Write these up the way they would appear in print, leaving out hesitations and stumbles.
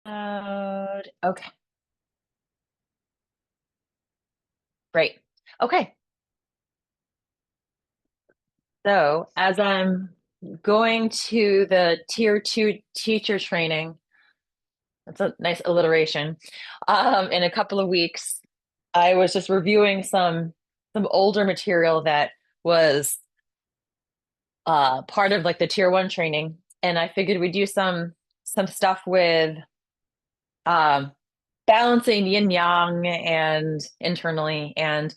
Okay, great. Okay, so as I'm going to the tier 2 teacher training, that's a nice alliteration, in a couple of weeks, I was just reviewing some older material that was part of like the tier 1 training, and I figured we'd do some stuff with um, balancing yin yang and internally, and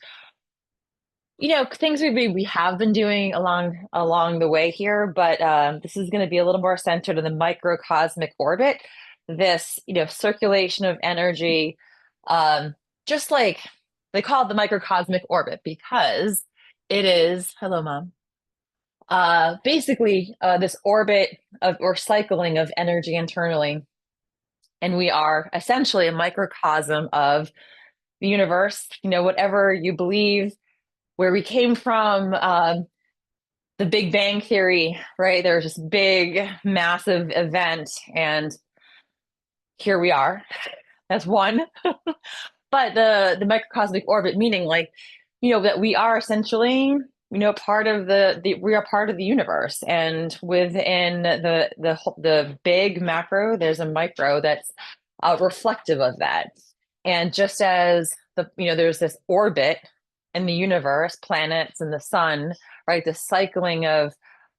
things we have been doing along the way here, but this is going to be a little more centered in the microcosmic orbit. This, circulation of energy, just like they call it the microcosmic orbit because it is, hello, mom. Basically, this orbit of or cycling of energy internally, and we are essentially a microcosm of the universe. Whatever you believe where we came from, the Big Bang Theory, right? There was this big, massive event, and here we are. That's one. But the microcosmic orbit, meaning like, that we are essentially, part of the we are part of the universe, and within the big macro, there's a micro that's reflective of that. And just as there's this orbit in the universe, planets and the sun, right? The cycling of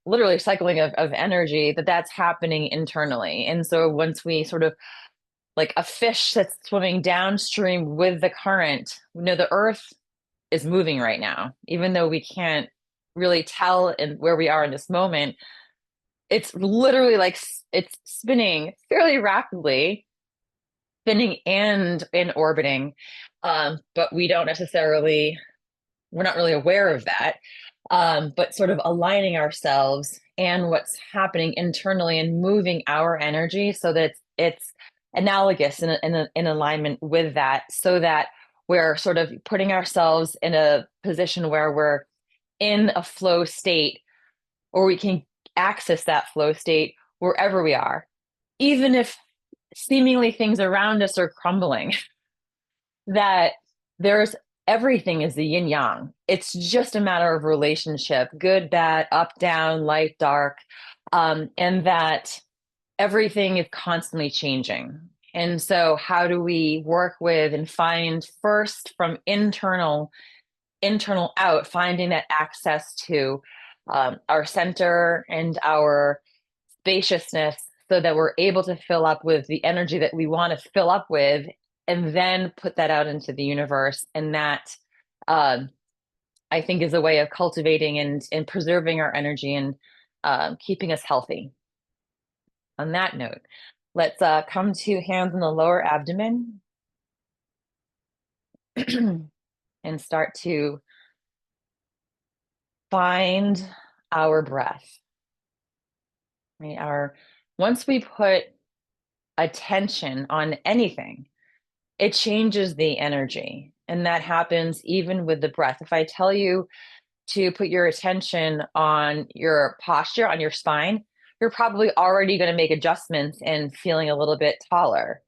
literally cycling of energy that's happening internally. And so once we sort of like a fish that's swimming downstream with the current, the earth is moving right now, even though we can't really tell in where we are in this moment. It's literally like it's spinning fairly rapidly, spinning and orbiting, but we're not really aware of that. But sort of aligning ourselves and what's happening internally and moving our energy so that it's analogous in alignment with that, so that we're sort of putting ourselves in a position where we're in a flow state, or we can access that flow state wherever we are, even if seemingly things around us are crumbling. That there's everything is the yin yang. It's just a matter of relationship, good, bad, up, down, light, dark, and that everything is constantly changing. And so, how do we work with and find first from internal out, finding that access to our center and our spaciousness so that we're able to fill up with the energy that we want to fill up with, and then put that out into the universe. And that, um, I think, is a way of cultivating and preserving our energy and keeping us healthy. On that note, let's come to hands in the lower abdomen and start to find our breath. Right? Once we put attention on anything, it changes the energy. And that happens even with the breath. If I tell you to put your attention on your posture, on your spine, you're probably already going to make adjustments and feeling a little bit taller.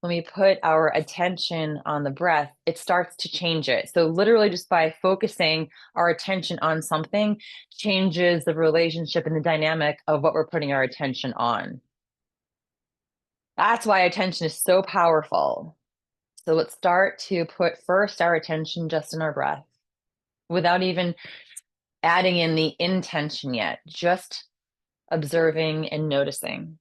When we put our attention on the breath, it starts to change it. So, literally, just by focusing our attention on something, changes the relationship and the dynamic of what we're putting our attention on. That's why attention is so powerful. So let's start to put first our attention just in our breath without even adding in the intention yet, just observing and noticing.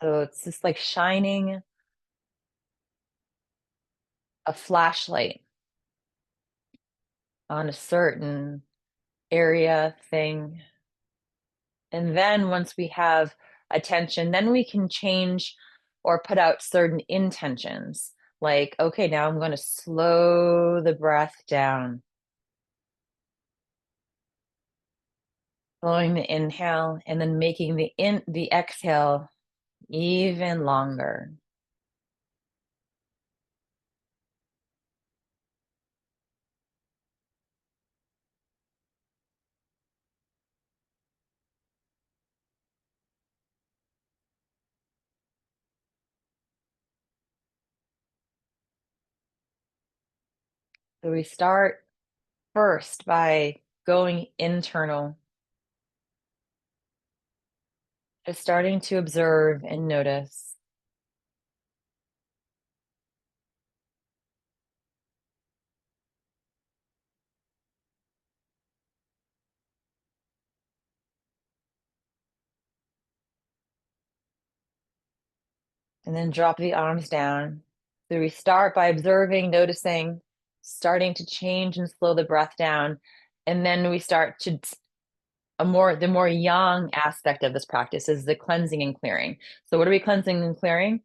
So it's just like shining a flashlight on a certain area, thing. And then once we have attention, then we can change or put out certain intentions. Like, okay, now I'm going to slow the breath down, slowing the inhale and then making the exhale even longer. So we start first by going internal, just starting to observe and notice. And then drop the arms down. So we start by observing, noticing, starting to change and slow the breath down. And then we start to the more yang aspect of this practice is the cleansing and clearing. So what are we cleansing and clearing?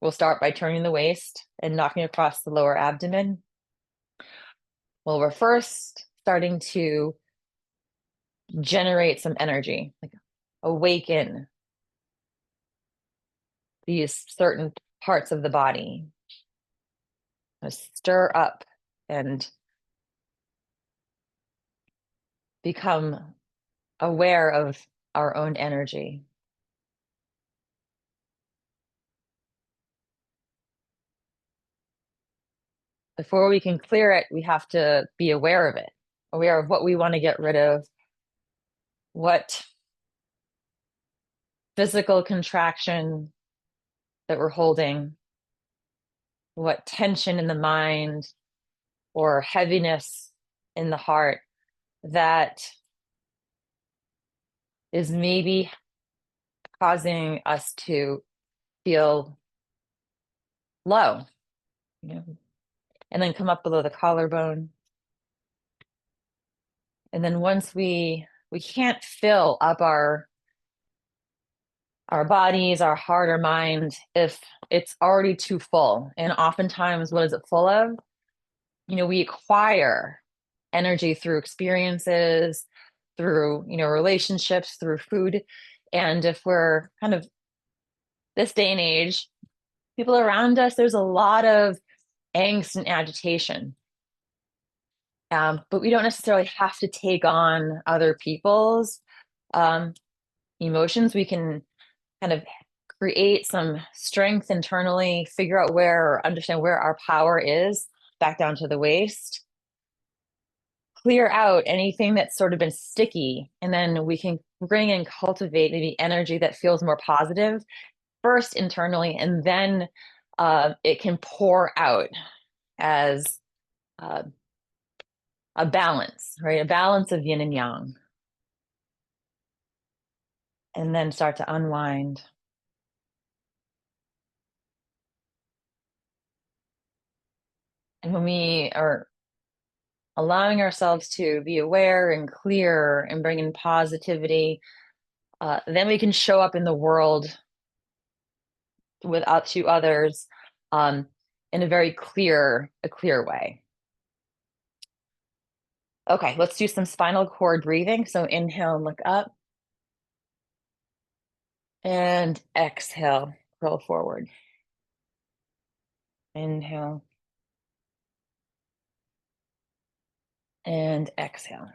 We'll start by turning the waist and knocking across the lower abdomen. Well, we're first starting to generate some energy, like awaken these certain parts of the body, stir up and become aware of our own energy. Before we can clear it, we have to be aware of it, aware of what we want to get rid of, what physical contraction that we're holding, what tension in the mind or heaviness in the heart that is maybe causing us to feel low, you know, and then come up below the collarbone. And then once we can't fill up our bodies, our heart, our mind, if it's already too full. And oftentimes, what is it full of? We acquire energy through experiences, through, relationships, through food. And if we're kind of this day and age, people around us, there's a lot of angst and agitation. But we don't necessarily have to take on other people's emotions. We can kind of create some strength internally, figure out where or understand where our power is, back down to the waist, clear out anything that's sort of been sticky, and then we can bring and cultivate maybe energy that feels more positive first internally, and then it can pour out as uh, a balance, right? A balance of yin and yang, and then start to unwind. And when we are allowing ourselves to be aware and clear and bring in positivity, then we can show up in the world to others in a very clear way. Okay, let's do some spinal cord breathing. So inhale and look up, and exhale, roll forward. Inhale and exhale.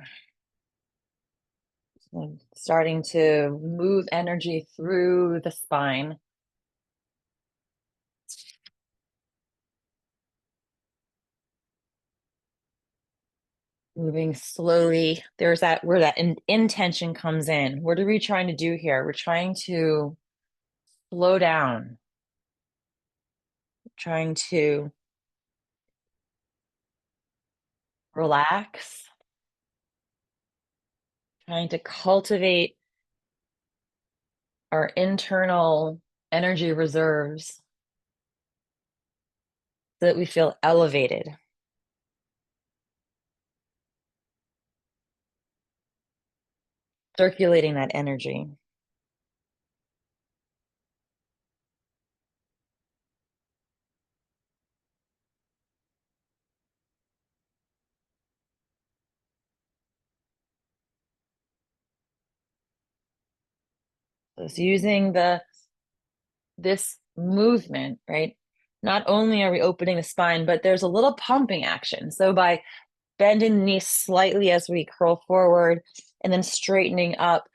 So starting to move energy through the spine. Moving slowly. There's that where that intention comes in. What are we trying to do here? We're trying to slow down, trying to relax, trying to cultivate our internal energy reserves so that we feel elevated. Circulating that energy. So it's using this movement, right? Not only are we opening the spine, but there's a little pumping action. So by bending the knees slightly as we curl forward and then straightening up,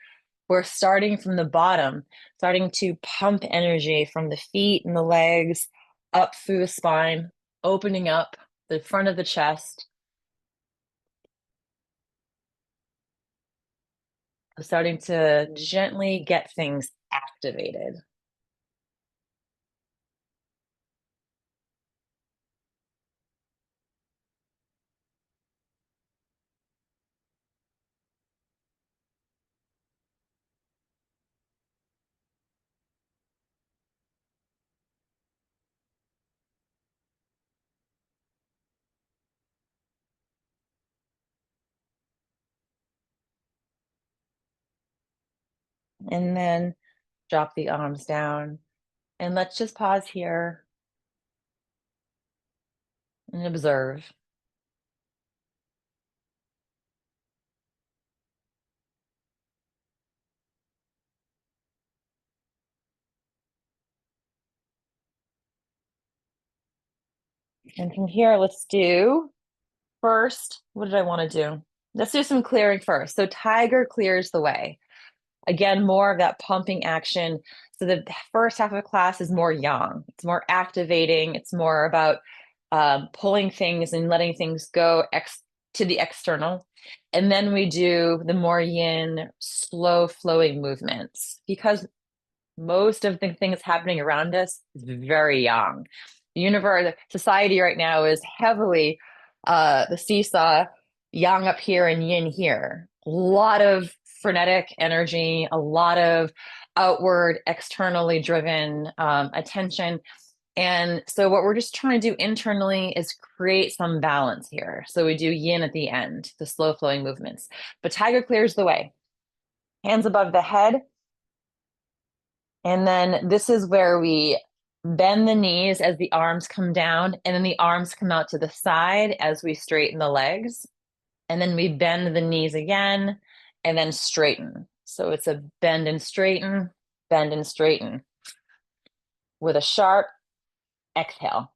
we're starting from the bottom, starting to pump energy from the feet and the legs up through the spine, opening up the front of the chest, Starting to gently get things activated. And then drop the arms down. And let's just pause here and observe. And from here, let's do first, what did I want to do? Let's do some clearing first. So tiger clears the way. Again, more of that pumping action. So the first half of the class is more yang. It's more activating. It's more about pulling things and letting things go to the external. And then we do the more yin, slow flowing movements because most of the things happening around us is very young. The universe, society right now is heavily the seesaw, yang up here and yin here. A lot of frenetic energy, a lot of outward, externally driven attention. And so, what we're just trying to do internally is create some balance here. So, we do yin at the end, the slow flowing movements. But tiger clears the way. Hands above the head, and then this is where we bend the knees as the arms come down, and then the arms come out to the side as we straighten the legs. And then we bend the knees again and then straighten. So it's a bend and straighten with a sharp exhale.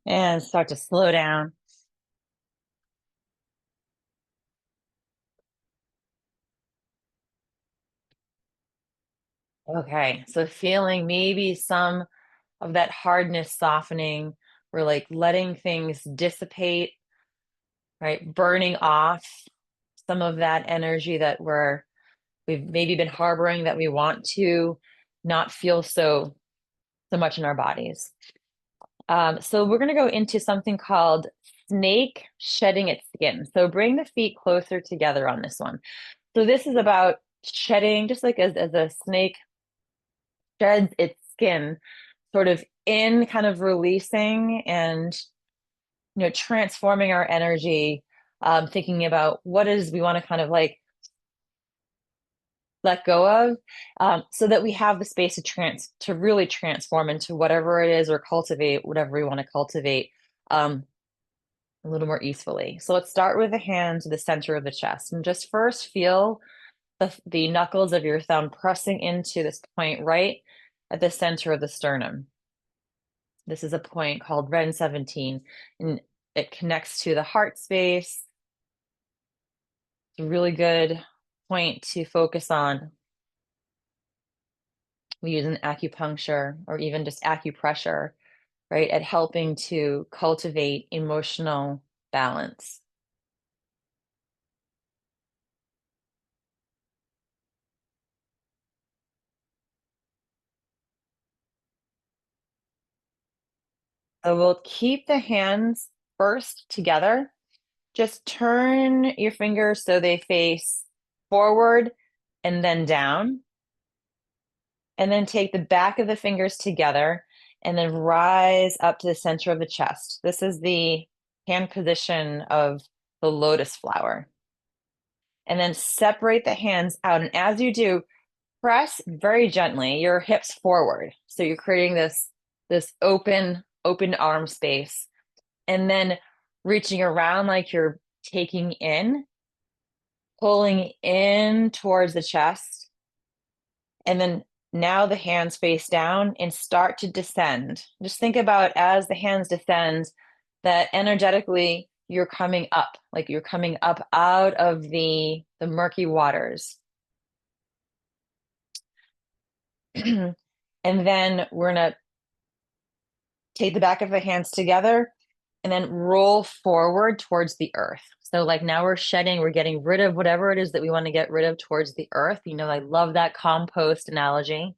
And start to slow down. Okay, so feeling maybe some of that hardness softening. We're like letting things dissipate, right? Burning off some of that energy that we've maybe been harboring that we want to not feel so much in our bodies. So we're going to go into something called snake shedding its skin. So bring the feet closer together on this one. So this is about shedding, just like as a snake sheds its skin, sort of in kind of releasing and transforming our energy, thinking about what is we want to kind of like let go of, so that we have the space to really transform into whatever it is or cultivate whatever we want to cultivate, a little more easily. So let's start with the hands to the center of the chest and just first feel the knuckles of your thumb pressing into this point right at the center of the sternum. This is a point called Ren 17, and it connects to the heart space. It's a really good point to focus on. We use an acupuncture or even just acupressure, right, at helping to cultivate emotional balance. So we'll keep the hands first together. Just turn your fingers so they face forward and then down. And then take the back of the fingers together and then rise up to the center of the chest. This is the hand position of the lotus flower. And then separate the hands out. And as you do, press very gently your hips forward. So you're creating this open arm space. And then reaching around like you're taking in, pulling in towards the chest. And then now the hands face down and start to descend. Just think about as the hands descend that energetically you're coming up, like you're coming up out of the murky waters. And then we're going to take the back of the hands together and then roll forward towards the earth. So like now we're shedding, we're getting rid of whatever it is that we want to get rid of towards the earth. You know, I love that compost analogy.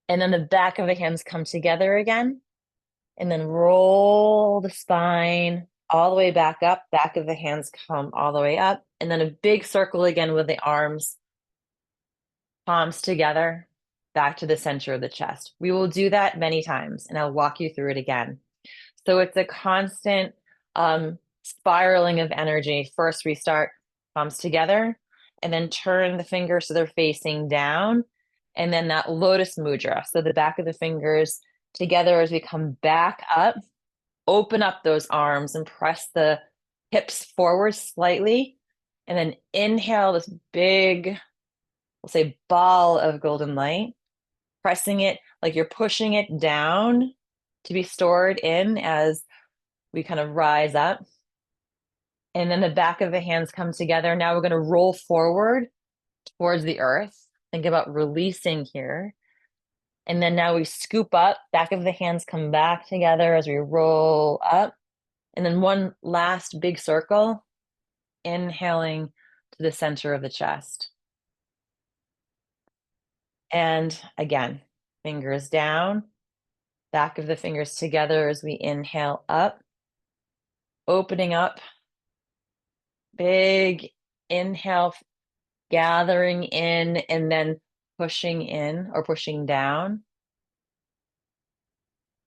And then the back of the hands come together again. And then roll the spine all the way back up. Back of the hands come all the way up. And then a big circle again with the arms, palms together, back to the center of the chest. We will do that many times, and I'll walk you through it again. So it's a constant spiraling of energy. First, we start palms together, and then turn the fingers so they're facing down. And then that lotus mudra. So the back of the fingers together as we come back up, open up those arms and press the hips forward slightly. And then inhale this big, we'll say, ball of golden light, pressing it like you're pushing it down to be stored in as we kind of rise up. And then the back of the hands come together. Now we're going to roll forward towards the earth. Think about releasing here. And then now we scoop up, back of the hands come back together as we roll up. And then one last big circle, inhaling to the center of the chest. And again, fingers down, back of the fingers together as we inhale up, opening up, big inhale, gathering in, and then pushing in or pushing down.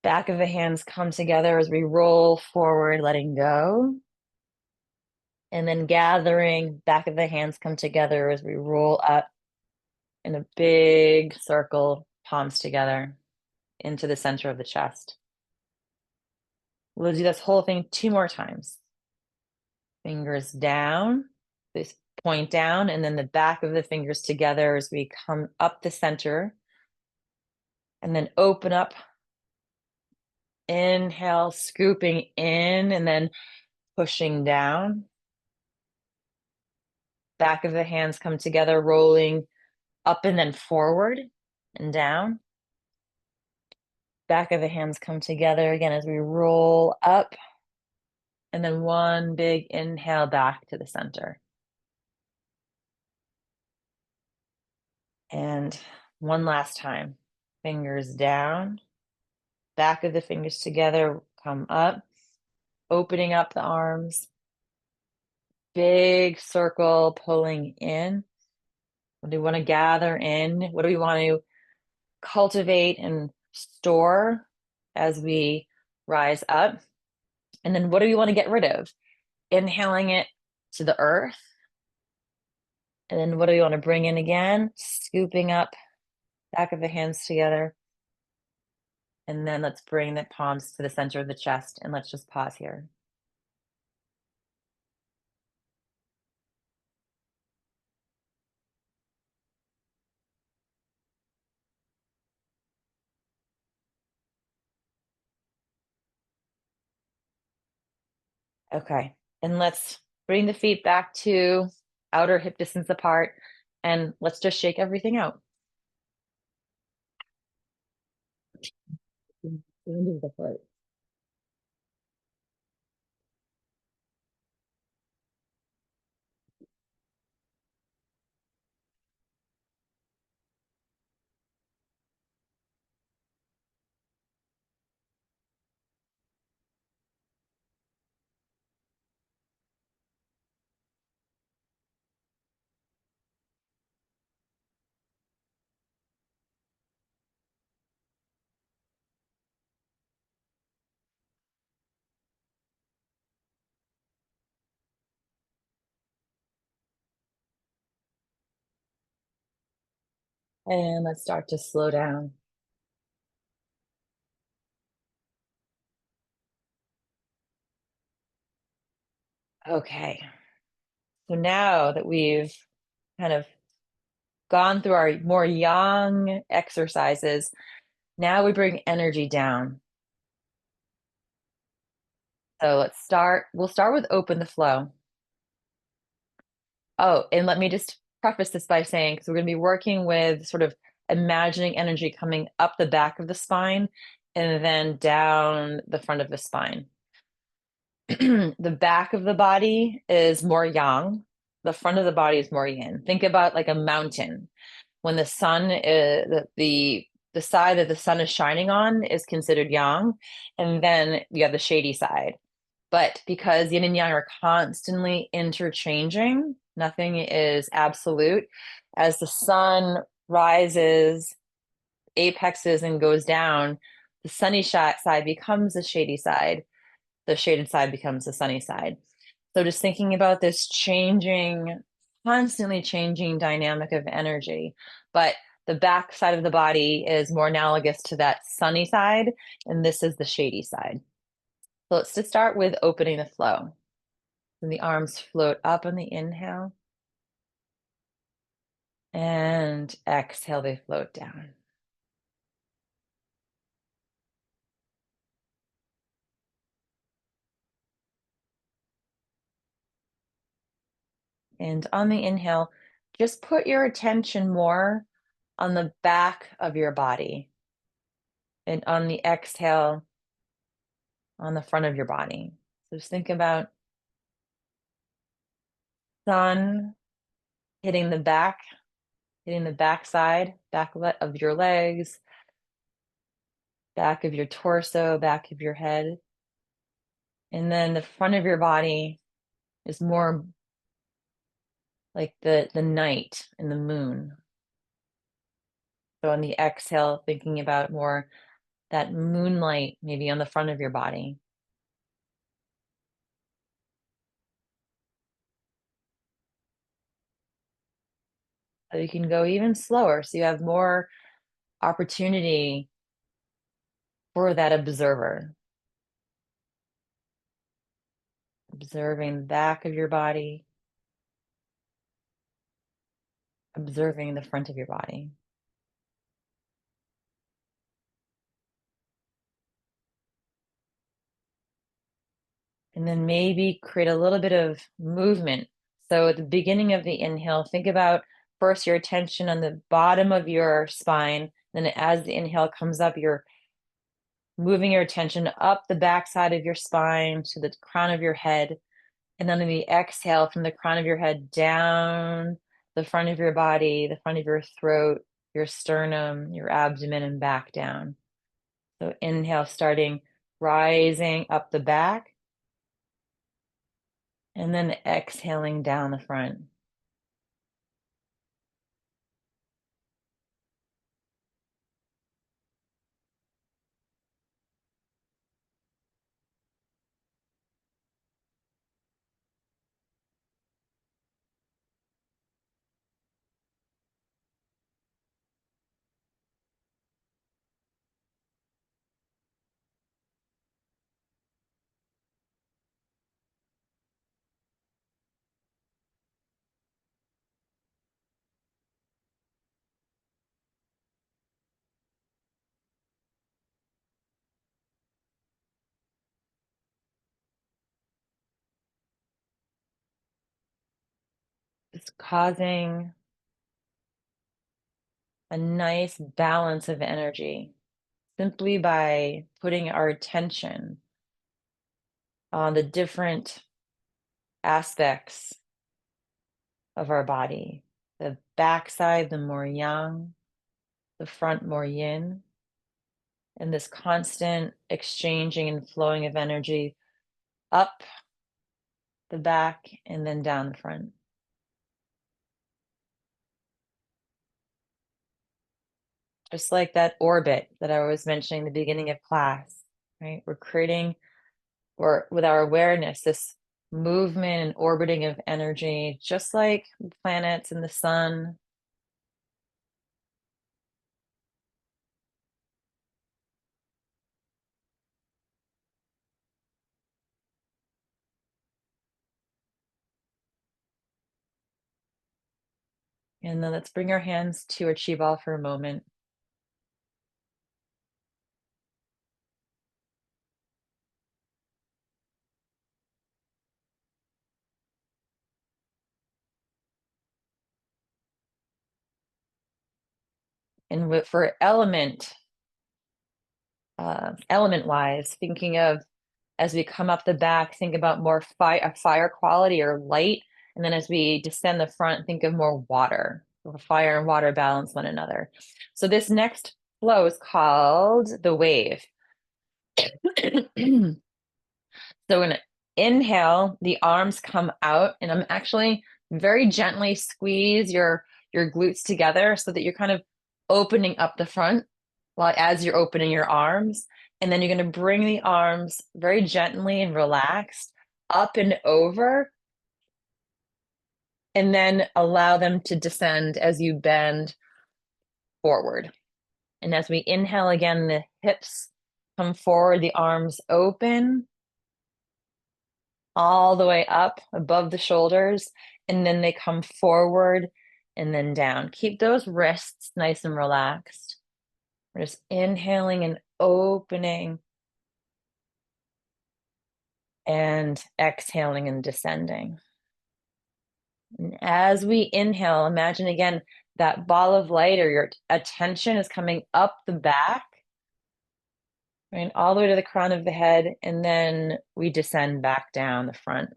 Back of the hands come together as we roll forward, letting go. And then gathering, back of the hands come together as we roll up in a big circle, palms together into the center of the chest. We'll do this whole thing 2 more times. Fingers down, this point down, and then the back of the fingers together as we come up the center. And then open up. Inhale, scooping in, and then pushing down. Back of the hands come together, rolling up and then forward and down. Back of the hands come together again as we roll up. And then one big inhale back to the center. And one last time. Fingers down. Back of the fingers together, come up. Opening up the arms. Big circle pulling in. What do we want to gather in? What do we want to cultivate and store as we rise up? And then what do we want to get rid of? Inhaling it to the earth. And then what do we want to bring in again? Scooping up, back of the hands together. And then let's bring the palms to the center of the chest, and let's just pause here. Okay, and let's bring the feet back to outer hip distance apart, and let's just shake everything out. Into the foot. And let's start to slow down. Okay. So now that we've kind of gone through our more yang exercises, now we bring energy down. So we'll start with open the flow. Oh, and let me just preface this by saying, because we're going to be working with sort of imagining energy coming up the back of the spine and then down the front of the spine. The back of the body is more yang, the front of the body is more yin. Think about like a mountain. When the sun is the side that the sun is shining on is considered yang, and then you have the shady side. But because yin and yang are constantly interchanging, nothing is absolute. As the sun rises, apexes, and goes down, the sunny side becomes the shady side. The shaded side becomes the sunny side. So just thinking about this changing, constantly changing dynamic of energy. But the back side of the body is more analogous to that sunny side, and this is the shady side. So let's just start with opening the flow. And the arms float up on the inhale, and exhale, they float down. And on the inhale, just put your attention more on the back of your body. And on the exhale, on the front of your body. So just think about sun hitting the back side, of your legs, back of your torso, back of your head. And then the front of your body is more like the night and the moon. So on the exhale, thinking about more that moonlight maybe on the front of your body. So you can go even slower. So you have more opportunity for that observer, observing the back of your body, observing the front of your body. And then maybe create a little bit of movement. So at the beginning of the inhale, think about first your attention on the bottom of your spine. Then as the inhale comes up, you're moving your attention up the back side of your spine to the crown of your head. And then on the exhale, from the crown of your head down the front of your body, the front of your throat, your sternum, your abdomen, and back down. So inhale, starting rising up the back, and then exhaling down the front. It's causing a nice balance of energy simply by putting our attention on the different aspects of our body. The backside, the more yang, the front, more yin, and this constant exchanging and flowing of energy up the back and then down the front. Just like that orbit that I was mentioning in the beginning of class, right? We're creating, or with our awareness, this movement and orbiting of energy, just like planets and the sun. And then let's bring our hands to our chi ball for a moment. And for element wise, thinking of as we come up the back, think about more fire quality or light. And then as we descend the front, think of more water. Fire and water balance one another. So this next flow is called the wave. So in inhale, the arms come out, and I'm actually very gently squeeze your glutes together so that you're kind of opening up the front while as you're opening your arms. And then you're going to bring the arms very gently and relaxed up and over, and then allow them to descend as you bend forward. And as we inhale again, the hips come forward, the arms open all the way up above the shoulders, and then they come forward and then down. Keep those wrists nice and relaxed. We're just inhaling and opening and exhaling and descending. And as we inhale, imagine again that ball of light or your attention is coming up the back, right, all the way to the crown of the head, and then we descend back down the front.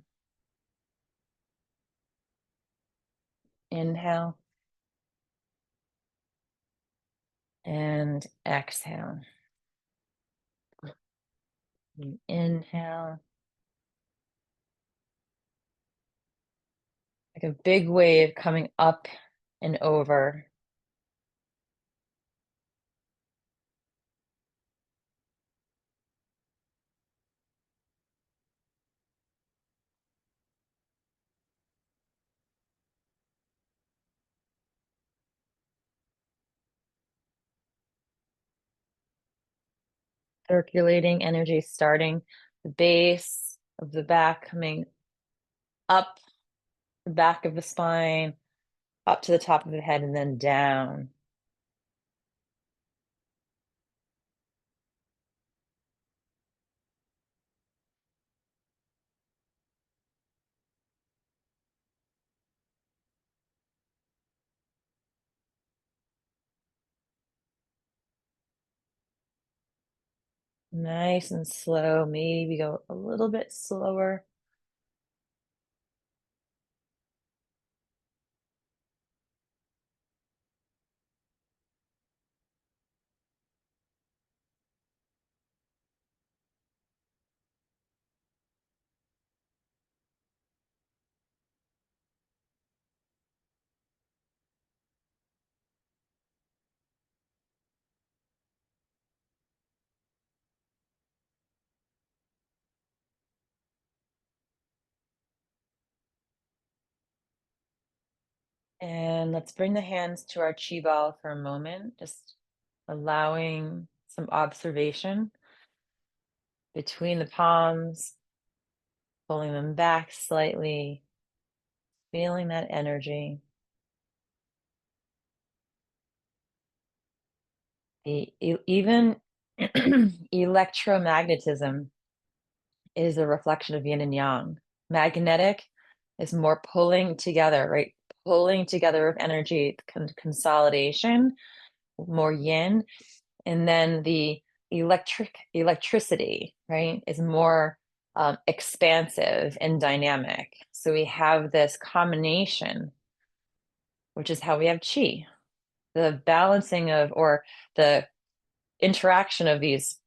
Inhale and exhale. Inhale, like a big wave coming up and over. Circulating energy starting the base of the back, coming up the back of the spine, up to the top of the head, and then down. Nice and slow. Maybe go a little bit slower. And let's bring the hands to our chi ball for a moment, just allowing some observation between the palms, pulling them back slightly, feeling that energy. Even electromagnetism is a reflection of yin and yang. Magnetic is more pulling together, right? Pulling together of energy, consolidation, more yin. And then the electricity, right, is more expansive and dynamic. So we have this combination, which is how we have chi, the balancing of, or the interaction of these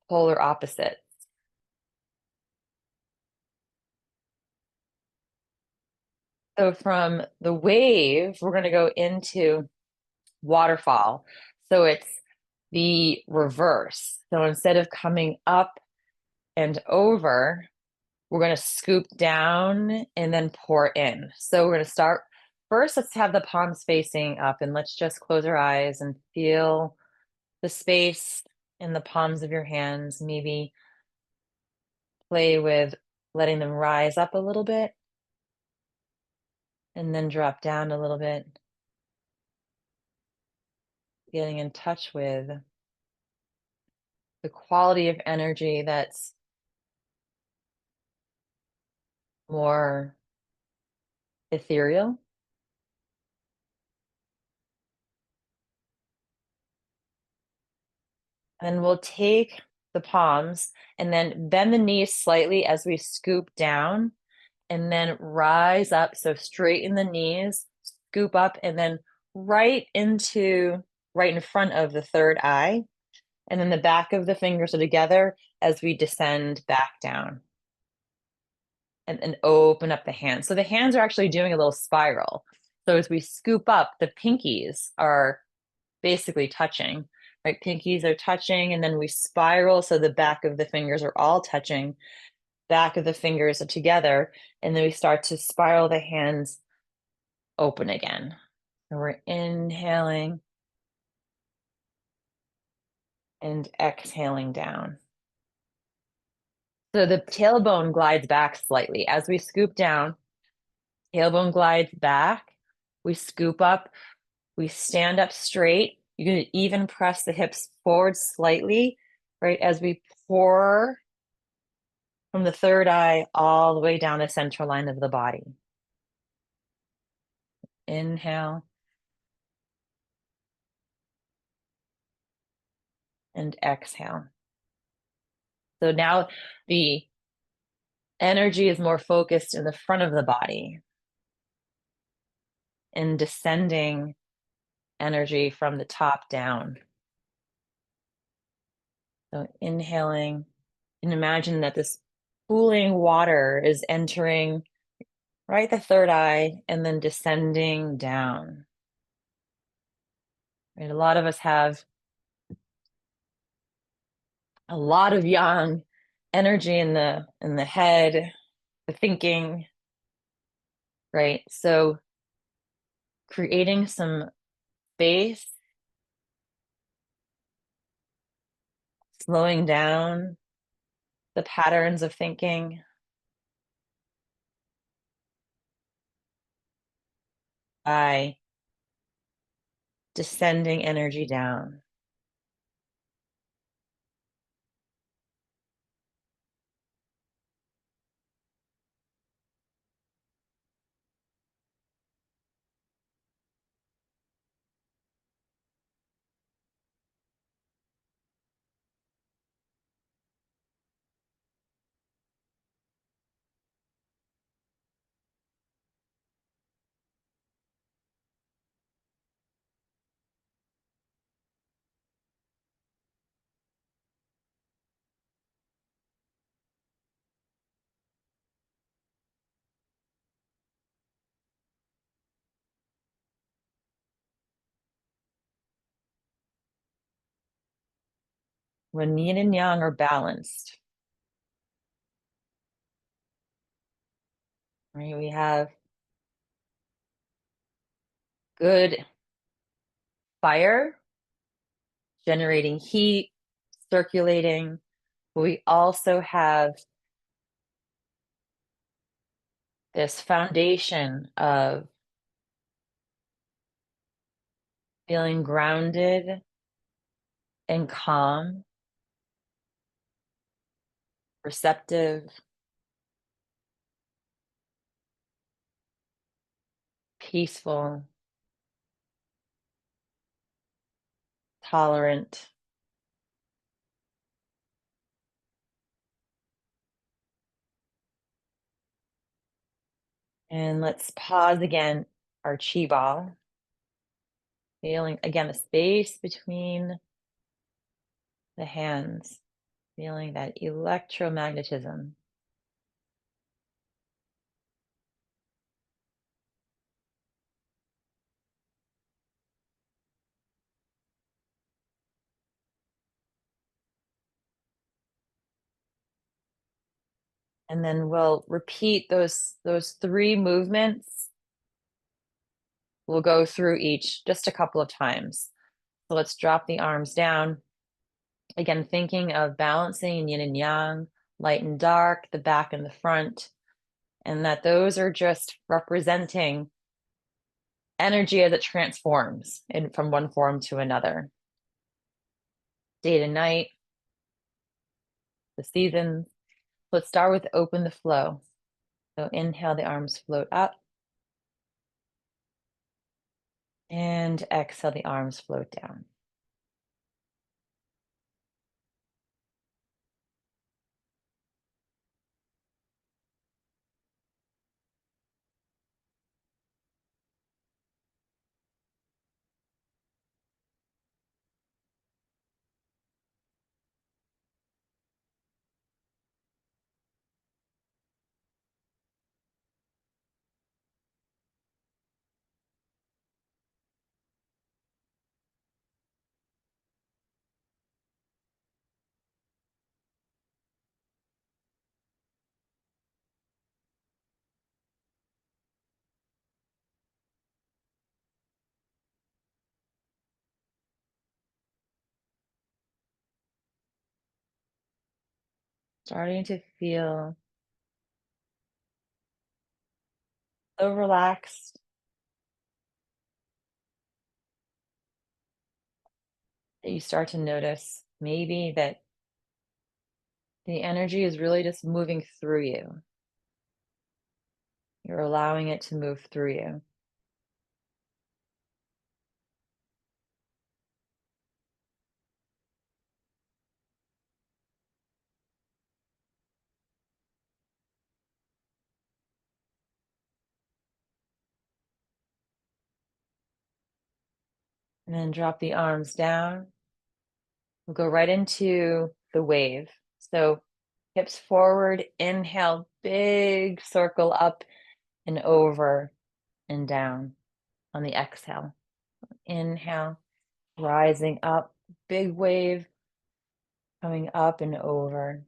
polar opposites. So from the wave, we're going to go into waterfall. So it's the reverse. So instead of coming up and over, we're going to scoop down and then pour in. So we're going to start first. Let's have the palms facing up, and let's just close our eyes and feel the space in the palms of your hands. Maybe play with letting them rise up a little bit. And then drop down a little bit, getting in touch with the quality of energy that's more ethereal. And we'll take the palms and then bend the knees slightly as we scoop down and then rise up. So straighten the knees, scoop up, and then right into right in front of the third eye. And then the back of the fingers are together as we descend back down and open up the hands. So the hands are actually doing a little spiral. So as we scoop up, the pinkies are basically touching, right? Pinkies are touching, and then we spiral. So the back of the fingers are all touching, back of the fingers are together, and then we start to spiral the hands open again. So we're inhaling and exhaling down. So the tailbone glides back slightly. As we scoop down, tailbone glides back. We scoop up, we stand up straight. You can even press the hips forward slightly, right? As we pour from the third eye all the way down the central line of the body. Inhale and exhale. So now the energy is more focused in the front of the body and descending energy from the top down. So inhaling, and imagine that this cooling water is entering right the third eye and then descending down. Right? A lot of us have a lot of yang energy in the head, the thinking, right? So creating some space, slowing down the patterns of thinking by descending energy down. When yin and yang are balanced, right? We have good fire generating heat, circulating, but we also have this foundation of feeling grounded and calm, receptive, peaceful, tolerant. And let's pause again our chi ball, feeling again the space between the hands, feeling that electromagnetism. And then we'll repeat those three movements. We'll go through each just a couple of times. So let's drop the arms down. Again, thinking of balancing yin and yang, light and dark, the back and the front, and that those are just representing energy as it transforms from one form to another. Day to night, the seasons. Let's start with open the flow. So inhale, the arms float up. And exhale, the arms float down. Starting to feel so relaxed. That you start to notice maybe that the energy is really just moving through you. You're allowing it to move through you. And then drop the arms down. We'll go right into the wave. So hips forward, inhale, big circle up and over and down on the exhale. Inhale, rising up, big wave coming up and over.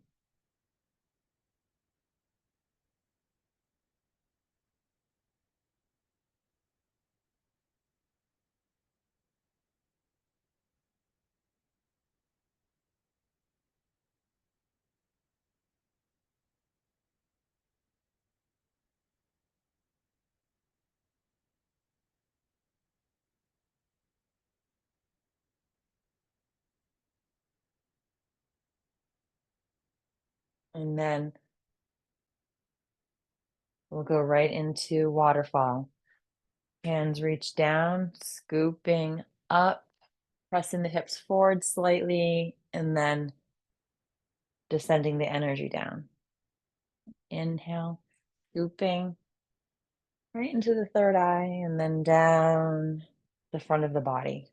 And then we'll go right into waterfall. Hands reach down, scooping up, pressing the hips forward slightly, and then descending the energy down. Inhale, scooping right into the third eye, and then down the front of the body.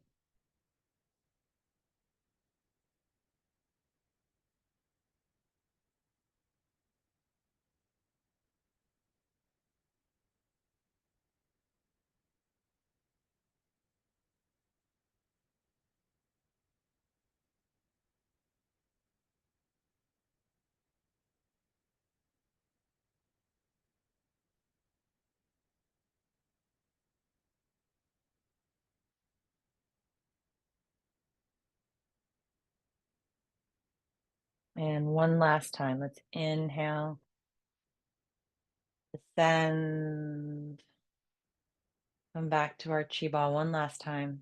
And one last time, let's inhale, descend, come back to our chi ball one last time.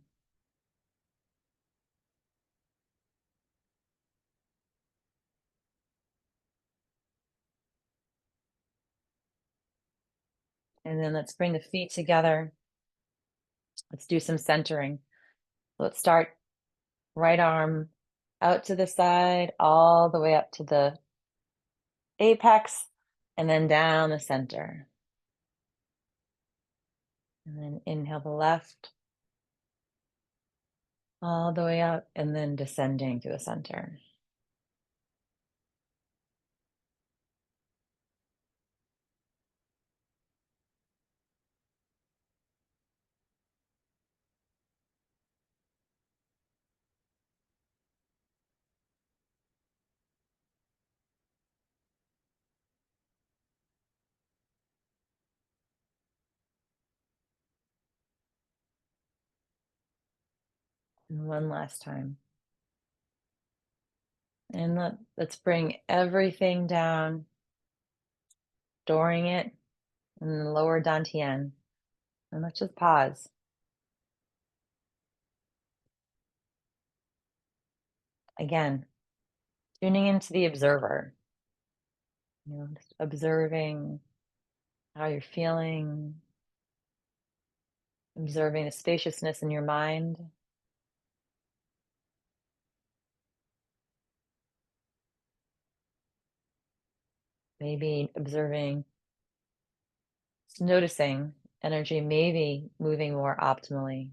And then let's bring the feet together. Let's do some centering. Let's start right arm out to the side, all the way up to the apex, and then down the center. And then inhale the left, all the way up, and then descending to the center. And one last time. And let's bring everything down, storing it in the lower dantian. And let's just pause. again, tuning into the observer, just observing how you're feeling, observing the spaciousness in your mind. Maybe observing, just noticing energy maybe moving more optimally.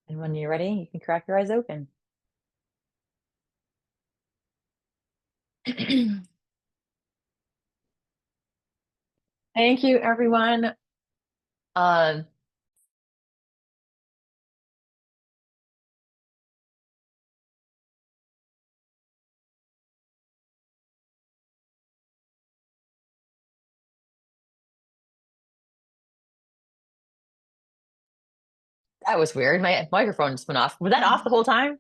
And when you're ready, you can crack your eyes open. Thank you, everyone. Um, that was weird. My microphone just went off. Was that off the whole time?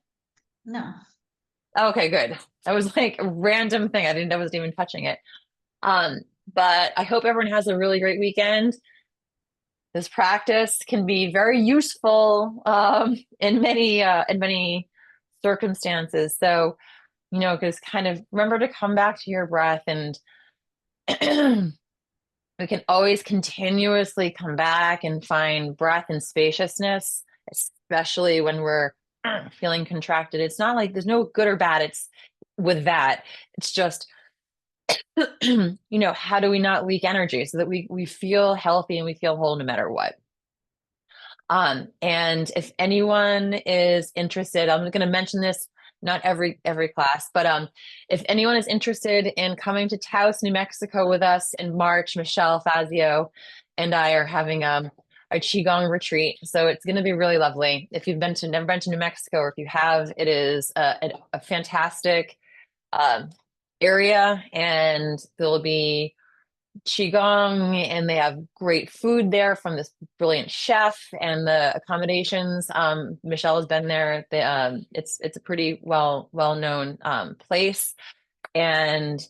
No. Okay, good. That was like a random thing. I didn't, I wasn't even touching it. Um, but I hope everyone has a really great weekend. This practice can be very useful in many circumstances. So, just kind of remember to come back to your breath, and we can always continuously come back and find breath and spaciousness, especially when we're feeling contracted. It's not like there's no good or bad. It's with that. It's just, how do we not leak energy so that we feel healthy and we feel whole no matter what? And if anyone is interested, I'm going to mention this not every class, but if anyone is interested in coming to Taos, New Mexico with us in March, Michelle Fazio and I are having a Qigong retreat. So it's going to be really lovely. If you've never been to New Mexico, or if you have, it is a fantastic um, area, and there'll be Qigong, and they have great food there from this brilliant chef, and the accommodations. Michelle has been there. It's a pretty well known place, and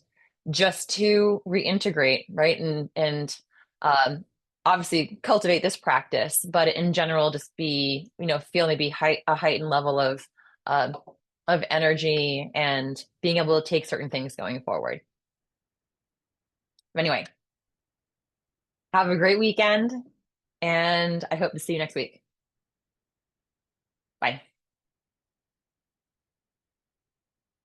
just to reintegrate, right, and um, obviously cultivate this practice, but in general, just be feel maybe a heightened level uh, of energy and being able to take certain things going forward. Anyway, have a great weekend, and I hope to see you next week. Bye.